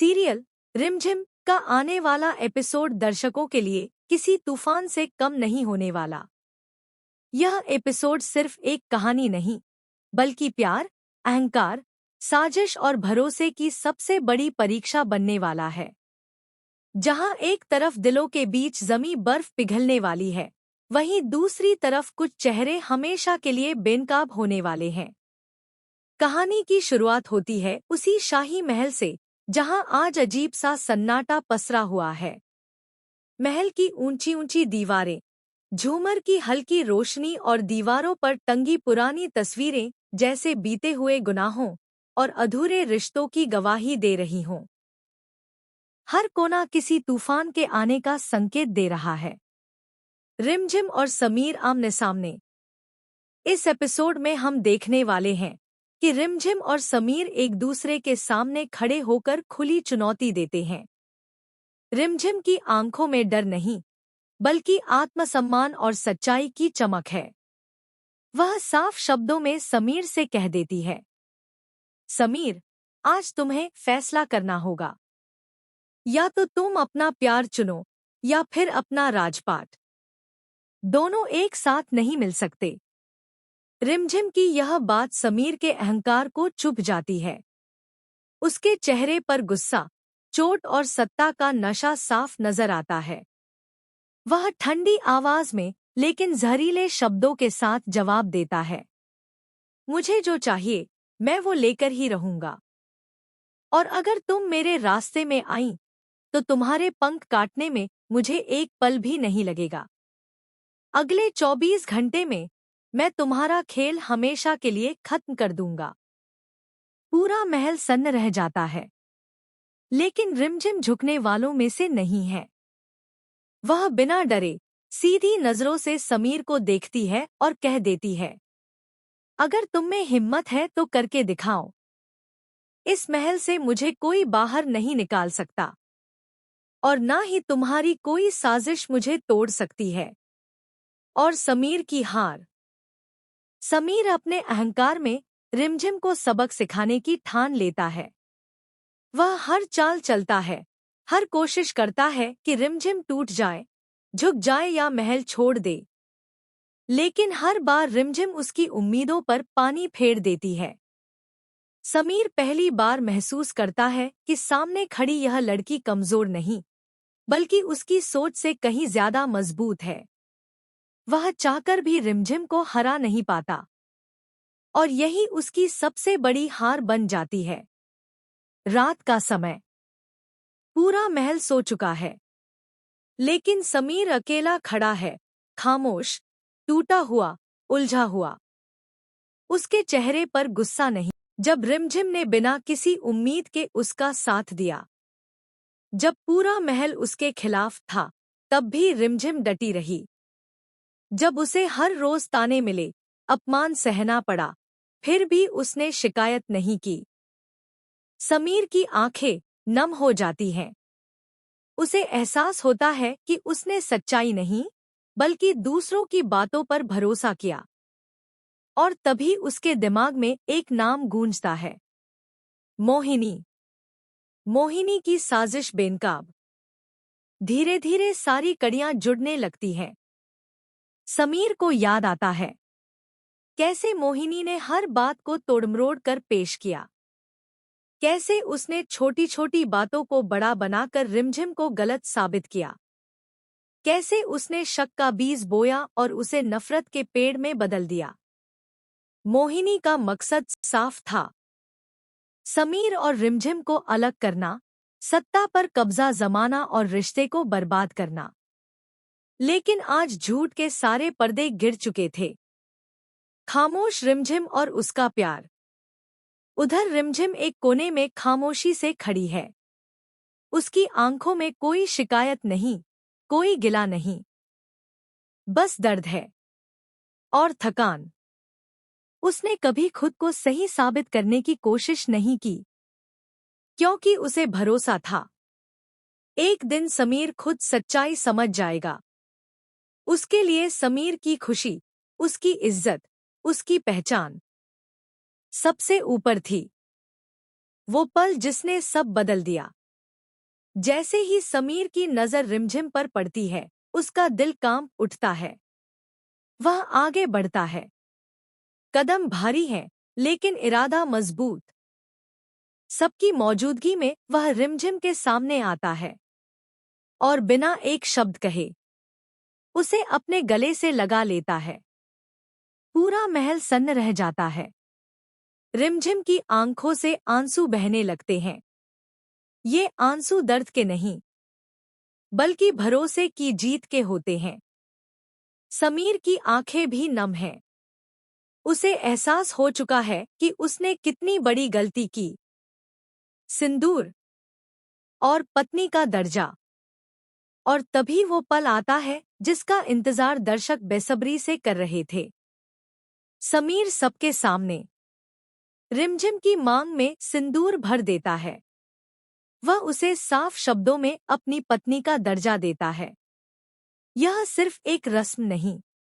Serial रिमझिम का आने वाला एपिसोड दर्शकों के लिए किसी तूफान से कम नहीं होने वाला। यह एपिसोड सिर्फ एक कहानी नहीं, बल्कि प्यार, अहंकार, साजिश और भरोसे की सबसे बड़ी परीक्षा बनने वाला है। जहां एक तरफ दिलों के बीच जमी बर्फ पिघलने वाली है, वहीं दूसरी तरफ कुछ चेहरे हमेशा के लिए बेनकाब होने वाले हैं। कहानी की शुरुआत होती है उसी शाही महल से, जहां आज अजीब सा सन्नाटा पसरा हुआ है। महल की ऊंची ऊंची दीवारें, झूमर की हल्की रोशनी और दीवारों पर टंगी पुरानी तस्वीरें जैसे बीते हुए गुनाहों और अधूरे रिश्तों की गवाही दे रही हों। हर कोना किसी तूफान के आने का संकेत दे रहा है। रिमझिम और समीर आमने सामने। इस एपिसोड में हम देखने वाले हैं कि रिमझिम और समीर एक दूसरे के सामने खड़े होकर खुली चुनौती देते हैं। रिमझिम की आंखों में डर नहीं, बल्कि आत्मसम्मान और सच्चाई की चमक है। वह साफ शब्दों में समीर से कह देती है, समीर, आज तुम्हें फैसला करना होगा। या तो तुम अपना प्यार चुनो, या फिर अपना राजपाट। दोनों एक साथ नहीं मिल सकते। रिमझिम की यह बात समीर के अहंकार को चुभ जाती है। उसके चेहरे पर गुस्सा, चोट और सत्ता का नशा साफ नजर आता है। वह ठंडी आवाज में लेकिन जहरीले शब्दों के साथ जवाब देता है, मुझे जो चाहिए मैं वो लेकर ही रहूंगा। और अगर तुम मेरे रास्ते में आई तो तुम्हारे पंख काटने में मुझे एक पल भी नहीं लगेगा। अगले 24 घंटे में मैं तुम्हारा खेल हमेशा के लिए खत्म कर दूंगा। पूरा महल सन्न रह जाता है, लेकिन रिमझिम झुकने वालों में से नहीं है। वह बिना डरे सीधी नजरों से समीर को देखती है और कह देती है, अगर तुम में हिम्मत है तो करके दिखाओ। इस महल से मुझे कोई बाहर नहीं निकाल सकता, और ना ही तुम्हारी कोई साजिश मुझे तोड़ सकती है। और समीर की हार। समीर अपने अहंकार में रिमझिम को सबक सिखाने की ठान लेता है। वह हर चाल चलता है, हर कोशिश करता है कि रिमझिम टूट जाए, झुक जाए या महल छोड़ दे। लेकिन हर बार रिमझिम उसकी उम्मीदों पर पानी फेर देती है। समीर पहली बार महसूस करता है कि सामने खड़ी यह लड़की कमजोर नहीं, बल्कि उसकी सोच से कहीं ज्यादा मजबूत है। वह चाहकर भी रिमझिम को हरा नहीं पाता, और यही उसकी सबसे बड़ी हार बन जाती है। रात का समय। पूरा महल सो चुका है, लेकिन समीर अकेला खड़ा है, खामोश, टूटा हुआ, उलझा हुआ। उसके चेहरे पर गुस्सा नहीं। जब रिमझिम ने बिना किसी उम्मीद के उसका साथ दिया, जब पूरा महल उसके खिलाफ था, तब भी रिमझिम डटी रही। जब उसे हर रोज ताने मिले, अपमान सहना पड़ा, फिर भी उसने शिकायत नहीं की। समीर की आंखें नम हो जाती हैं। उसे एहसास होता है कि उसने सच्चाई नहीं, बल्कि दूसरों की बातों पर भरोसा किया। और तभी उसके दिमाग में एक नाम गूंजता है, मोहिनी। मोहिनी की साजिश बेनकाब। धीरे धीरे सारी कड़ियां जुड़ने लगती हैं। समीर को याद आता है कैसे मोहिनी ने हर बात को तोड़मरोड़ कर पेश किया। कैसे उसने छोटी छोटी बातों को बड़ा बनाकर रिमझिम को गलत साबित किया। कैसे उसने शक का बीज बोया और उसे नफरत के पेड़ में बदल दिया। मोहिनी का मकसद साफ था, समीर और रिमझिम को अलग करना, सत्ता पर कब्जा जमाना और रिश्ते को बर्बाद करना। लेकिन आज झूठ के सारे पर्दे गिर चुके थे। खामोश रिमझिम और उसका प्यार। उधर रिमझिम एक कोने में खामोशी से खड़ी है। उसकी आंखों में कोई शिकायत नहीं, कोई गिला नहीं, बस दर्द है और थकान। उसने कभी खुद को सही साबित करने की कोशिश नहीं की, क्योंकि उसे भरोसा था एक दिन समीर खुद सच्चाई समझ जाएगा। उसके लिए समीर की खुशी, उसकी इज्जत, उसकी पहचान सबसे ऊपर थी। वो पल जिसने सब बदल दिया। जैसे ही समीर की नजर रिमझिम पर पड़ती है, उसका दिल कांप उठता है। वह आगे बढ़ता है। कदम भारी है, लेकिन इरादा मजबूत। सबकी मौजूदगी में वह रिमझिम के सामने आता है और बिना एक शब्द कहे उसे अपने गले से लगा लेता है। पूरा महल सन्न रह जाता है। रिमझिम की आंखों से आंसू बहने लगते हैं। ये आंसू दर्द के नहीं, बल्कि भरोसे की जीत के होते हैं। समीर की आंखें भी नम हैं। उसे एहसास हो चुका है कि उसने कितनी बड़ी गलती की। सिंदूर और पत्नी का दर्जा। और तभी वो पल आता है जिसका इंतजार दर्शक बेसब्री से कर रहे थे। समीर सबके सामने रिमझिम की मांग में सिंदूर भर देता है। वह उसे साफ शब्दों में अपनी पत्नी का दर्जा देता है। यह सिर्फ एक रस्म नहीं,